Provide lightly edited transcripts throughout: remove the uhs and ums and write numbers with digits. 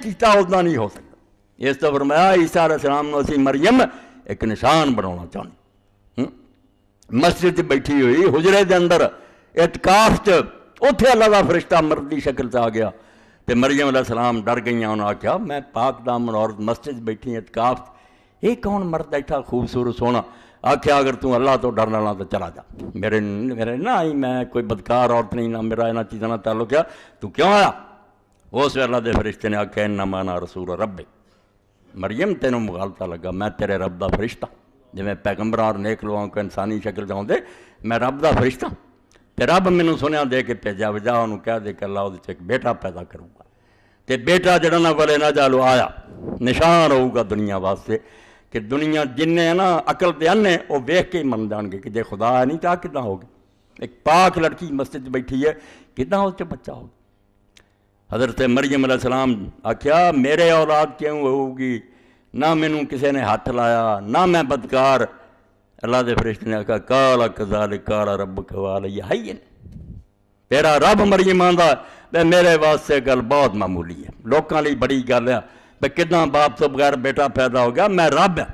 کیتا ادا نہیں ہو سکتا۔ اس تو فرمایا عیسیٰ علیہ السلام نو اسی مریم ایک نشان بنانا چاہتے، مسجد بیٹھی ہوئی حجرے دے اندر اعتکاف چ، اتنے اللہ کا فرشتہ مرد کی شکل سے آ گیا، تو مریم علیہ السلام ڈر گئیاں، انہوں نے آخیا میں پاک دامن عورت مسجد بیٹھی اعتکاف، یہ کون مرد بیٹھا خوبصورت سونا؟ آخیا اگر تو اللہ تو ڈرنا نہ تو چلا جا، میرے نہ آئی، میں کوئی بدکار عورت نہیں، نہ میرا یہاں چیزوں کا تعلق ہے، تو کیوں آیا؟ اس اللہ دے فرشتے نے آخیا انما انا رسول ربک، مریم تینوں مغالطہ لگا، میں تیرے رب دا فرشتہ، جی میں پیغمبر اور نیک لوگوں کو انسانی شکل چاہوں دے، میں رب دا فرشتہ، تے رب مینوں سنیا دے کے بھیجا، وجہ انہوں کہہ دے کہ اللہ وہ ایک بیٹا پیدا کروں گا، تے بیٹا جڑا نہ ولے نہ جالو آیا، نشان ہوگا دنیا واسطے کہ دنیا جن نا عقل تے انے وہ ویکھ کے ہی من جان گے کہ جے خدا ہے نہیں تو کداں ہوگی؟ ایک پاک لڑکی مسجد بیٹھی ہے، کداں اس سے بچہ ہوگا؟ حضرت مریم علیہ السلام آخیا میرے اولاد کیوں ہوگی؟ نہ مینوں کسے نے ہاتھ لایا، نہ میں بدکار۔ اللہ دے فرشتے نے آخیا قال کذالک قال ربک وعلی حین، تیرا رب مریم آندا تے میرے واسطے گل بہت معمولی ہے، لوکاں لئی بڑی گل ہے بے کداں باپ تو بغیر بیٹا پیدا ہو گیا، میں رب ہاں۔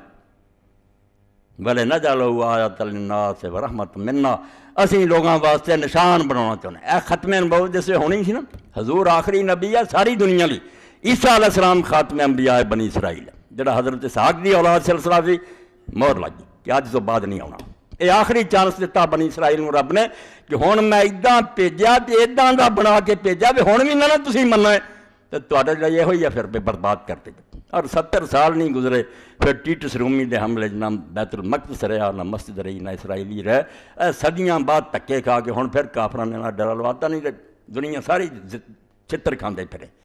بلے نہ جالو آیۃ للناس ورحمۃ منا، اسی لوگاں واسطے نشان بنانا چاہنے۔ اے ختم نبوت جیسے ہونی سی نا، حضور آخری نبی ہے ساری دنیا لی، عیسیٰ علیہ السلام خاتم انبیاء بنی اسرائیل ہے، جڑا حضرت اسحاق دی اولاد سلسلہ سی، مہر لگی کہ اج تو بعد نہیں آنا۔ یہ آخری چانس دیتا بنی اسرائیل نو رب نے کہ ہن میں اداں بھیجا تے اداں دا بنا کے بھیجا بھی ہن بھی نہ تسی مننا ہے تو تہاڈے لیے یہ ہوئی ہے، پھر برباد کر دے۔ اور 70 سال نہیں گزرے پھر ٹیٹس رومی دے حملے نہ بیت المقدس رہا، نہ مسجد رہی، نہ اسرائیلی رہے، صدیاں بعد دھکے کھا کے ہن پھر کافراں نے نہ ڈر لواتا، نہیں دنیا ساری چھتر کھاندے پھرے۔